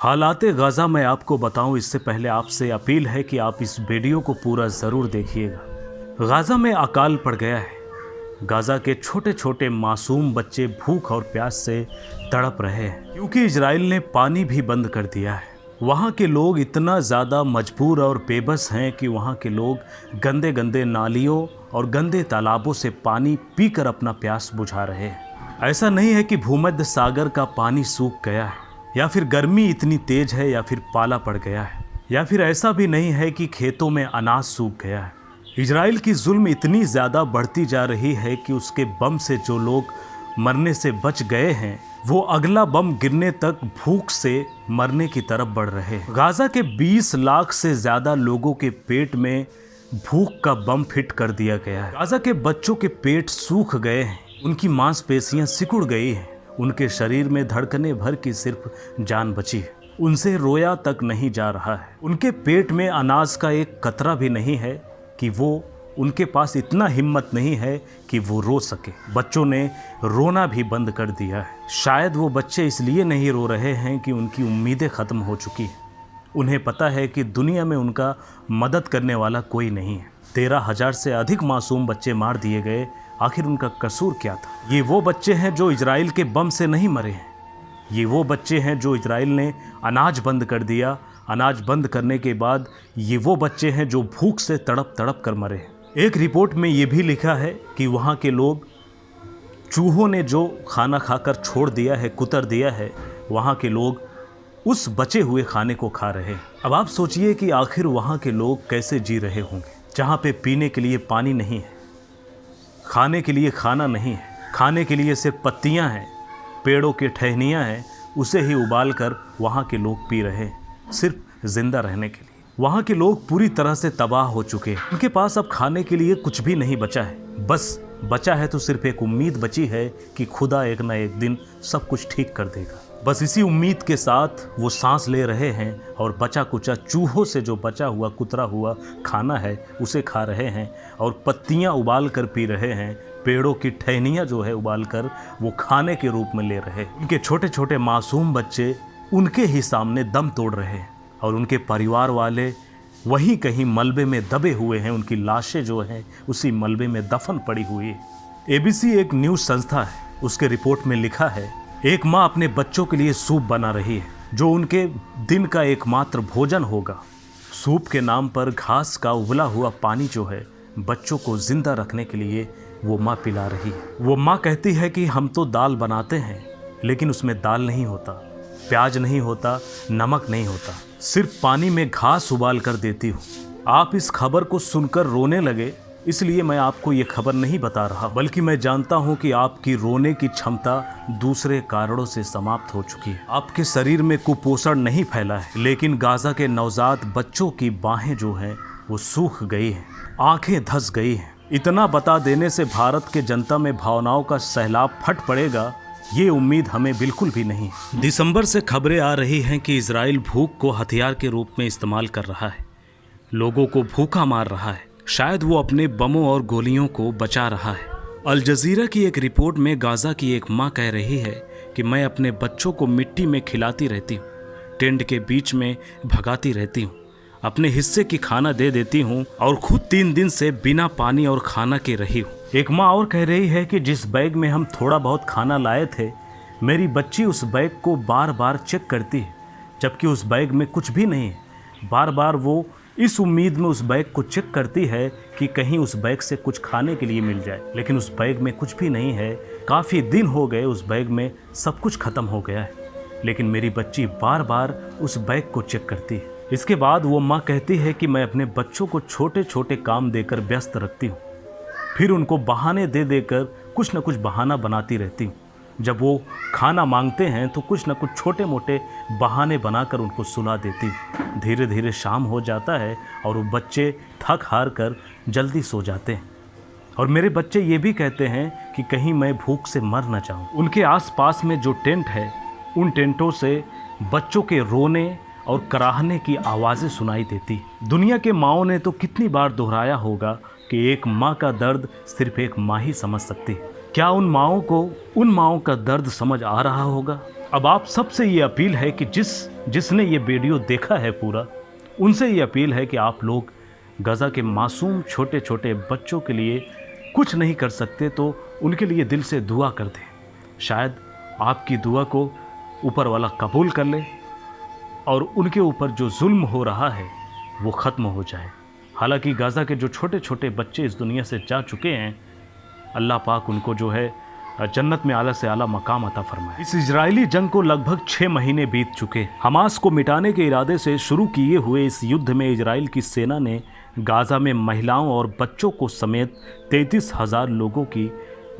हालाते Gaza मैं आपको बताऊं इससे पहले आपसे अपील है कि आप इस वीडियो को पूरा ज़रूर देखिएगा। गाज़ा में अकाल पड़ गया है। गाज़ा के छोटे छोटे मासूम बच्चे भूख और प्यास से तड़प रहे हैं क्योंकि इजराइल ने पानी भी बंद कर दिया है। वहाँ के लोग इतना ज़्यादा मजबूर और बेबस हैं कि वहाँ के लोग गंदे गंदे नालियों और गंदे तालाबों से पानी पीकर अपना प्यास बुझा रहे हैं। ऐसा नहीं है कि भूमध्य सागर का पानी सूख गया है, या फिर गर्मी इतनी तेज है, या फिर पाला पड़ गया है, या फिर ऐसा भी नहीं है कि खेतों में अनाज सूख गया है। इजराइल की जुल्म इतनी ज़्यादा बढ़ती जा रही है कि उसके बम से जो लोग मरने से बच गए हैं वो अगला बम गिरने तक भूख से मरने की तरफ बढ़ रहे हैं। गाज़ा के 20 लाख से ज़्यादा लोगों के पेट में भूख का बम फिट कर दिया गया है। गाज़ा के बच्चों के पेट सूख गए हैं, उनकी मांसपेशियां सिकुड़ गई हैं, उनके शरीर में धड़कने भर की सिर्फ जान बची है, उनसे रोया तक नहीं जा रहा है। उनके पेट में अनाज का एक कतरा भी नहीं है कि उनके पास इतना हिम्मत नहीं है कि वो रो सके। बच्चों ने रोना भी बंद कर दिया है। शायद वो बच्चे इसलिए नहीं रो रहे हैं कि उनकी उम्मीदें ख़त्म हो चुकी हैं। उन्हें पता है कि दुनिया में उनका मदद करने वाला कोई नहीं है। 13,000 से अधिक मासूम बच्चे मार दिए गए। आखिर उनका कसूर क्या था? ये वो बच्चे हैं जो इजराइल के बम से नहीं मरे हैं। ये वो बच्चे हैं जो इजराइल ने अनाज बंद कर दिया। अनाज बंद करने के बाद ये वो बच्चे हैं जो भूख से तड़प तड़प कर मरे हैं। एक रिपोर्ट में ये भी लिखा है कि वहाँ के लोग, चूहों ने जो खाना खाकर छोड़ दिया है, कुतर दिया है, वहाँ के लोग उस बचे हुए खाने को खा रहे हैं। अब आप सोचिए कि आखिर वहाँ के लोग कैसे जी रहे होंगे, जहाँ पे पीने के लिए पानी नहीं है, खाने के लिए खाना नहीं है, खाने के लिए सिर्फ पत्तियाँ हैं, पेड़ों के टहनियाँ हैं, उसे ही उबाल कर वहाँ के लोग पी रहे हैं सिर्फ ज़िंदा रहने के लिए। वहाँ के लोग पूरी तरह से तबाह हो चुके हैं। उनके पास अब खाने के लिए कुछ भी नहीं बचा है। बस बचा है तो सिर्फ एक उम्मीद बची है कि खुदा एक ना एक दिन सब कुछ ठीक कर देगा। बस इसी उम्मीद के साथ वो सांस ले रहे हैं और बचा कुचा चूहों से जो बचा हुआ कुतरा हुआ खाना है उसे खा रहे हैं और पत्तियाँ उबाल कर पी रहे हैं। पेड़ों की टहनियाँ जो है उबाल कर वो खाने के रूप में ले रहे हैं। उनके छोटे छोटे मासूम बच्चे उनके ही सामने दम तोड़ रहे हैं और उनके परिवार वाले वहीं कहीं मलबे में दबे हुए हैं। उनकी लाशें जो हैं उसी मलबे में दफन पड़ी हुई है। ABC एक न्यूज़ संस्था है, उसके रिपोर्ट में लिखा है, एक माँ अपने बच्चों के लिए सूप बना रही है जो उनके दिन का एकमात्र भोजन होगा। सूप के नाम पर घास का उबला हुआ पानी जो है बच्चों को जिंदा रखने के लिए वो माँ पिला रही है। वो माँ कहती है कि हम तो दाल बनाते हैं लेकिन उसमें दाल नहीं होता, प्याज नहीं होता, नमक नहीं होता, सिर्फ पानी में घास उबाल कर देती हूँ। आप इस खबर को सुनकर रोने लगे, इसलिए मैं आपको ये खबर नहीं बता रहा, बल्कि मैं जानता हूँ कि आपकी रोने की क्षमता दूसरे कारणों से समाप्त हो चुकी है। आपके शरीर में कुपोषण नहीं फैला है, लेकिन गाज़ा के नवजात बच्चों की बाहें जो हैं वो सूख गई हैं, आंखें धंस गई हैं। इतना बता देने से भारत के जनता में भावनाओं का सैलाब फट पड़ेगा, ये उम्मीद हमें बिल्कुल भी नहीं। दिसंबर से खबरें आ रही हैं कि इजराइल भूख को हथियार के रूप में इस्तेमाल कर रहा है, लोगों को भूखा मार रहा है। शायद वो अपने बमों और गोलियों को बचा रहा है। अल जज़ीरा की एक रिपोर्ट में गाज़ा की एक माँ कह रही है कि मैं अपने बच्चों को मिट्टी में खिलाती रहती हूँ, टेंट के बीच में भगाती रहती हूँ, अपने हिस्से की खाना दे देती हूँ और खुद 3 दिन से बिना पानी और खाना के रही हूँ। एक माँ और कह रही है कि जिस बैग में हम थोड़ा बहुत खाना लाए थे, मेरी बच्ची उस बैग को बार बार चेक करती है, जबकि उस बैग में कुछ भी नहीं है। बार बार वो इस उम्मीद में उस बैग को चेक करती है कि कहीं उस बैग से कुछ खाने के लिए मिल जाए, लेकिन उस बैग में कुछ भी नहीं है। काफ़ी दिन हो गए, उस बैग में सब कुछ ख़त्म हो गया है, लेकिन मेरी बच्ची बार बार उस बैग को चेक करती है। इसके बाद वो माँ कहती है कि मैं अपने बच्चों को छोटे छोटे काम देकर व्यस्त रखती हूँ, फिर उनको बहाने दे देकर कुछ न कुछ बहाना बनाती रहती हूँ। जब वो खाना मांगते हैं तो कुछ न कुछ छोटे मोटे बहाने बनाकर उनको सुला देती हूँ। धीरे धीरे शाम हो जाता है और वो बच्चे थक हार कर जल्दी सो जाते हैं और मेरे बच्चे ये भी कहते हैं कि कहीं मैं भूख से मर न जाऊँ। उनके आसपास में जो टेंट है, उन टेंटों से बच्चों के रोने और कराहने की आवाज़ें सुनाई देती। दुनिया के माँओं ने तो कितनी बार दोहराया होगा कि एक माँ का दर्द सिर्फ एक माँ ही समझ सकती है। क्या उन माँओं को उन माँओं का दर्द समझ आ रहा होगा? अब आप सबसे ये अपील है कि जिसने ये वीडियो देखा है पूरा, उनसे ये अपील है कि आप लोग गज़ा के मासूम छोटे छोटे बच्चों के लिए कुछ नहीं कर सकते तो उनके लिए दिल से दुआ कर दें। शायद आपकी दुआ को ऊपर वाला कबूल कर ले और उनके ऊपर जो जुल्म हो रहा है वो ख़त्म हो जाए। हालांकि गाज़ा के जो छोटे छोटे बच्चे इस दुनिया से जा चुके हैं, अल्लाह पाक उनको जो है जन्नत में आला से आला मकाम अता फरमाए। इस इजरायली जंग को लगभग 6 महीने बीत चुके। हमास को मिटाने के इरादे से शुरू किए हुए इस युद्ध में इजराइल की सेना ने गाज़ा में महिलाओं और बच्चों को समेत 33,000 लोगों की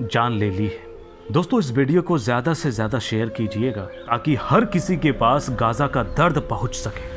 जान ले ली है। दोस्तों, इस वीडियो को ज़्यादा से ज़्यादा शेयर कीजिएगा ताकि हर किसी के पास गाज़ा का दर्द पहुंच सके।